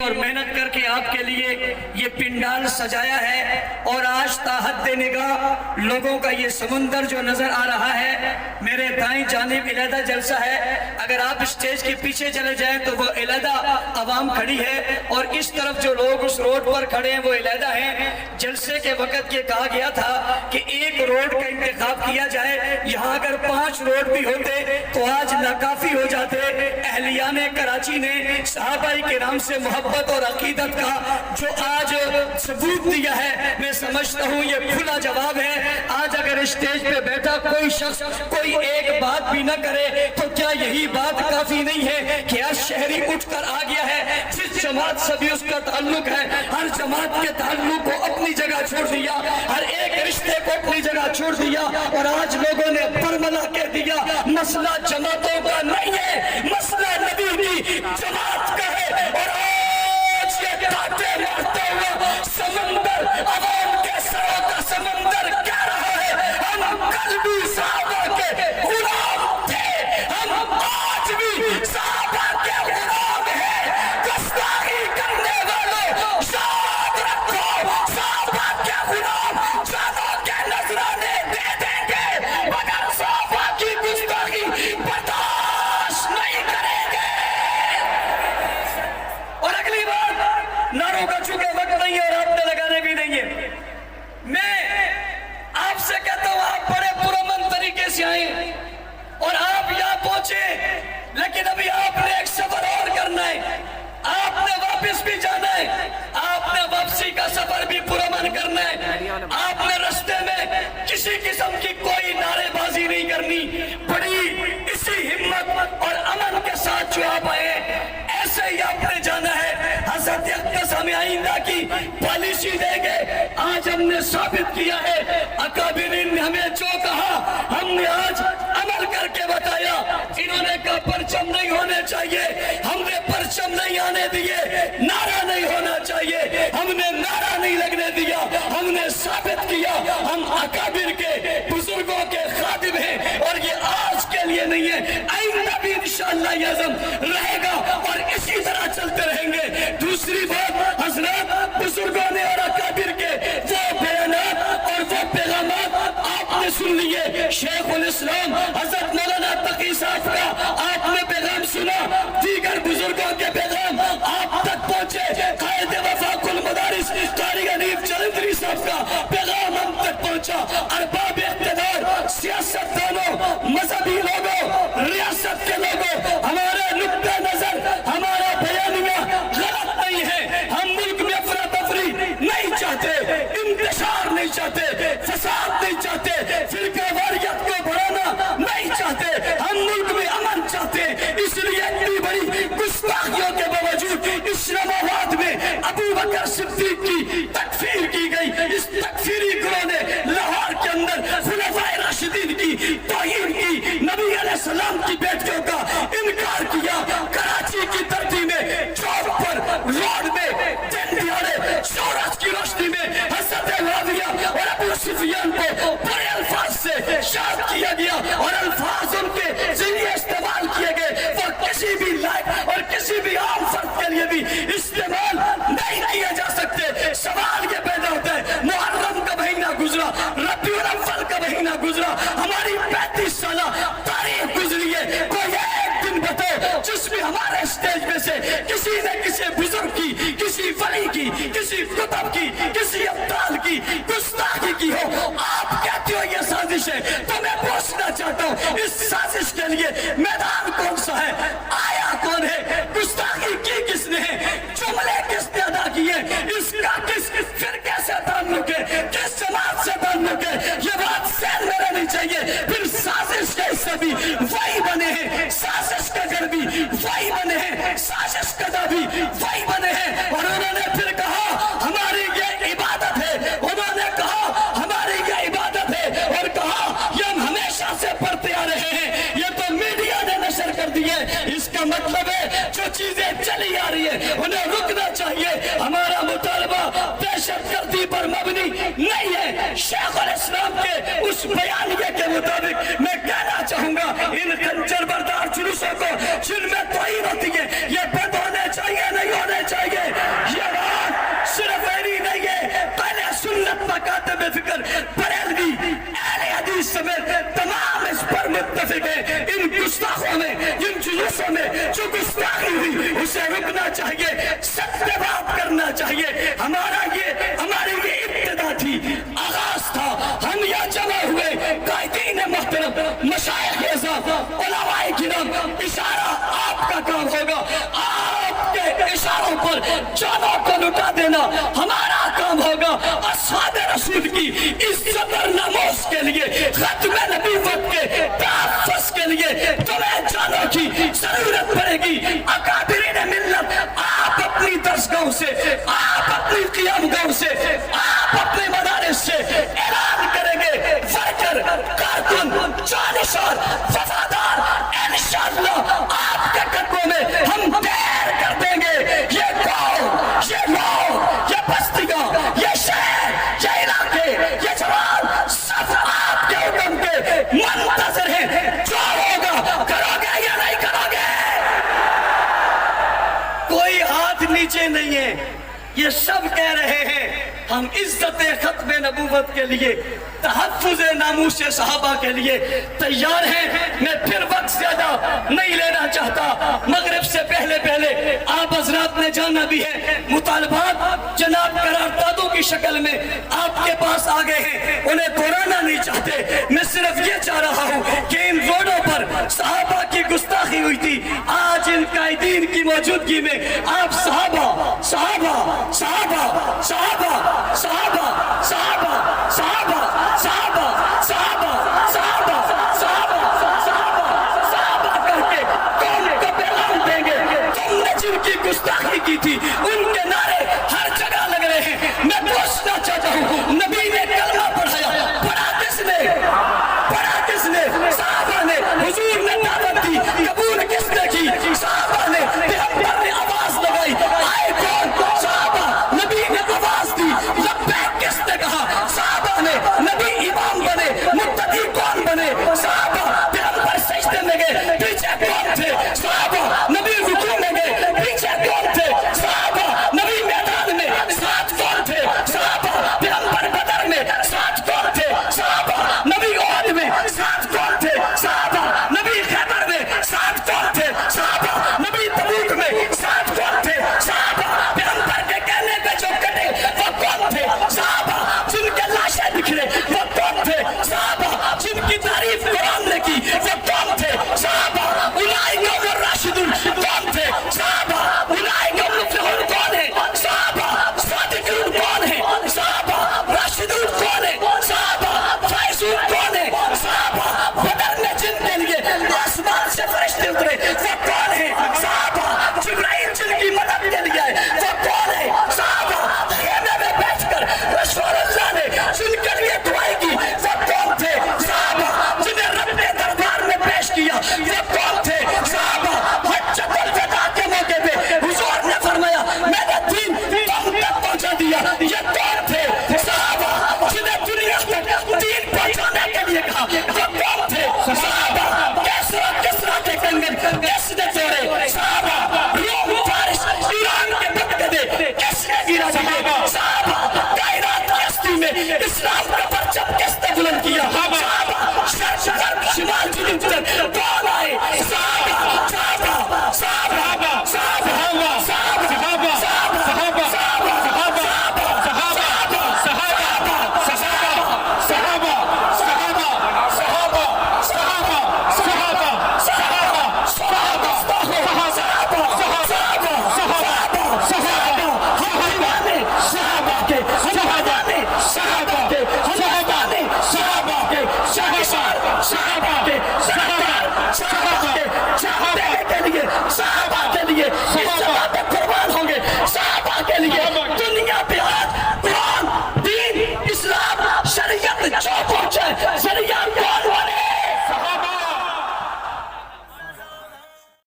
اور محنت کر کے آپ کے لیے یہ پنڈال سجایا ہے، اور آج تا حد نگاہ لوگوں کا یہ سمندر جو نظر آ رہا ہے، میرے دائیں جانب علیحدہ جلسہ ہے، اگر آپ اسٹیج کے پیچھے چلے جائیں تو وہ علیحدہ عوام کھڑی ہے، اور اس طرف جو لوگ اس روڈ پر کھڑے ہیں وہ علیحدہ ہیں۔ جلسے کے وقت یہ کہا گیا تھا کہ ایک روڈ کا انتخاب کیا جائے، یہاں اگر 5 روڈ بھی ہوتے تو آج ناکافی ہو جاتے۔ اہلیان کراچی نے صحابہ کرام سے محبت اور عقیدت کا جو آج ثبوت دیا ہے، میں سمجھتا ہوں یہ کھلا جواب ہے۔ آج اگر اسٹیج پہ بیٹھا کوئی شخص کوئی ایک بات بھی نہ کرے تو کیا یہی بات کافی نہیں ہے کہ آج شہری اٹھ کر آ گیا ہے، جس جماعت سے بھی اس کا تعلق ہے، ہر جماعت کے تعلق کو اپنی جگہ چھوڑ دیا، ہر ایک رشتے کو اپنی جگہ چھوڑ دیا، اور آج لوگوں نے برملا کہہ دیا مسئلہ جماعتوں کا نہیں ہے، مسئلہ نبی کی جماعت کا ہے۔ اور آج یہ کاٹے مارتا ہوا سمندر عوام کے سروں کا سمندر کہہ رہا ہے ہم کل بھی صحابہ کے غلام تھے، ہم آج بھی صحابہ کے غلام ہیں۔ گستاخی کرنے والوں یاد رکھو، صحابہ کے غلام جانوں کے نذرانے دے دیں گے مگر صحابہ کی گستاخی برداشت نہیں کریں گے۔ اور اگلی بات، نعروں کا چونکہ وقت نہیں ہے اور آپ نے لگانے بھی نہیں ہے، میں آپ سے کہتا ہوں آپ بڑے پرامن طریقے سے آئیں اور آپ یہاں پہنچے، لیکن ابھی آپ نے ایک سفر اور کرنا ہے، آپ نے واپس بھی جانا ہے، آپ نے واپسی کا سفر بھی پرامن کرنا ہے، آپ نے رستے میں کسی قسم کی کوئی نعرے بازی نہیں کرنی، بڑی اسی ہمت اور امن کے ساتھ جو آپ آئے ایسے ہی آپ نے جانا ہے۔ حضرت اقدس ہمیں آئندہ کی پالیسی دیں گے، آج ہم نے ثابت کیا ہے، اکابرین نے ہمیں جو کہا ہم نے آج عمل کر کے بتایا۔ انہوں نے کہا پرچم نہیں ہونے چاہیے، ہم نے پرچم نہیں آنے دیے، نعرہ نہیں ہونا چاہیے، ہم نے نعرہ نہیں لگنے دیا، ہم نے ثابت کیا ہم اکابر کے بزرگوں کے خادم ہیں، اور یہ آج کے لیے نہیں ہے، آئندہ بھی انشاءاللہ یہ عزم رہے گا اور اسی طرح چلتے رہیں گے۔ دوسری بات، حضرات بزرگوں نے اور اکابر کے وہ بیانات اور وہ پیغامات آپ نے سن لیے، شیخ الاسلام حضرت مولانا تقی صاحب کا آپ نے پیغام سنا، دیگر بزرگوں کے پیغام آپ تک پہنچے، قائد وفاق المدارس قاری حنیف جلندری صاحب کا پیغام ہم تک پہنچا، ارباب اقتدار، سیاست دانوں، مذہبی لوگوں، ریاست کے لوگوں، ہمارے نقطہ نظر، ہمارا بیانیہ غلط نہیں ہے، ہم ملک میں افراتفری نہیں چاہتے، انتشار نہیں چاہتے، فساد نہیں چاہتے، فرقہ واریت کو بڑھانا نہیں چاہتے، ہم ملک میں امن چاہتے، اس لیے اتنی بڑی گستاخیوں کے باوجود اسلام آباد میں ابو بکر صدیق کی تکفیر کی گئی، اس تکفیری گروہ نے لاہور کے اندر خلفائے راشدین کی توہین کی، نبی علیہ السلام کی بیٹیوں کا انکار کیا، کراچی کی دھرتی میں چوک پر روڈ میں دن دیہڑے سورج کی روشنی میں حضرت معاویہ اور ابو سفیان کو بڑے الفاظ سے شاد کیا گیا، اور الفاظ ان کے ذریعے استعمال کیے گئے، وہ کسی بھی لائق اور کسی بھی عام فرد کے لیے بھی استعمال نہیں کیے جا سکتے۔ سوال یہ پیدا ہوتا ہے، محرم کا مہینہ گزرا، ربیع الاول کا مہینہ گزرا، ہماری 35 سالہ تاریخ گزری ہے، کوئی ایک دن بتاؤ جس میں ہمارے اسٹیج میں سے کسی نے کسی بزرگ کی، کسی ولی کی، کسی کتب کی، کسی ابدال کی گستاخی کی ہو۔ آپ کہتے ہو یہ سازش ہے، تو میں پوچھنا چاہتا ہوں اس سازش کے لیے میدان کون سا ہے، آیا کون ہے، گستاخی کی کس نے ہے، جملے کس نے ادا کیے، اس کا کس فرقے سے تعلق ہے، کس جماعت سے تعلق ہے، یہ بات ذہن میں رہنی چاہیے۔ پھر سازش کے حصہ بھی وہی بنے ہیں، سازش کا گھر بھی وہی بنے ہیں، سازش کا دا بھی وہی بنے ہیں، اور انہوں نے پھر کہا ہماری یہ عبادت ہے، انہوں نے کہا ہماری یہ عبادت ہے، اور کہا یہ ہم ہمیشہ سے پڑھتے آ رہے ہیں، یہ تو میڈیا نے نشر کر دی ہے، اس کا مطلب ہے جو چیزیں چلی آ رہی ہے انہیں رکنا چاہیے۔ ہمارا مطالبہ دہشت گردی پر مبنی نہیں ہے، شیخ الاسلام کے اس بیانیے کے مطابق میں کہنا چاہوں گا ان خنجر بردار جلوسوں کو جن میں توہین ہوتی ہے یہ بند ہونے چاہیے، نہیں ہونے چاہیے۔ بے فکر بریلوی اہل حدیث سمیت تمام اس پر متفق ہیں، ان گستاخوں میں، ان جلوسوں میں جو گستاخی ہوئی اسے رکنا چاہیے، سچ پہ بات کرنا چاہیے۔ ہماری یہ ابتدا تھی، آغاز تھا، ہم یہاں جمع ہوئے قائدین محترم، مشائخ اعزاز، علماء کرام، اشارہ آپ کا کام ہوگا، آپ کے اشاروں پر جانوں کو لٹا دینا ہمارا کام ہوگا۔ اصحاب رسول کی عزت اور ناموس کے لیے، ختم نبوت کے تحفظ کے لیے تمہیں جانوں کی ضرورت پڑے گی۔ اکابرین ملت، آپ اپنی درسگاہوں سے، آپ اپنی قیام گاہوں سے، آپ اپنے مدارس سے اعلان کریں گے، ورکر، کارکن، جانشار، وفادار، انشاءاللہ آپ کے قدموں میں ہم دیر کر دیں گے۔ یہ قوم، یہ لوگ، یہ بستیاں، یہ شہر، یہ علاقے، یہ جوان سب آپ کے حکم کے منتظر ہیں۔ جو ہوگا کرو گے یا نہیں کرو گے؟ کوئی ہاتھ نیچے نہیں ہے، یہ سب کہہ رہے ہیں ہم عزت ختم نبوت کے لیے، تحفظ ناموس صحابہ کے لیے تیار ہیں۔ میں پھر وقت زیادہ نہیں لینا چاہتا، مغرب سے پہلے آپ حضرات نے جانا بھی ہے، مطالبات جناب قراردادوں کی شکل میں آپ کے پاس آ گئے ہیں، انہیں دہرانا نہیں چاہتے۔ میں صرف یہ چاہ رہا ہوں کہ ان روڈوں پر صحابہ کی گستاخی ہوئی تھی، آج ان قائدین کی موجودگی میں آپ صحابہ صحابہ صحابہ صحابہ صحابہ صحابہ صحابہ صحابہ صحابہ صحابہ صحابہ صحابہ کر کے قوم کو پیغام دیں گے۔ تم نے جن کی گستاخی کی تھی ان کے نعرے ہر جگہ لگ رہے ہیں۔ میں پوچھنا چاہتا ہوں، نبی نے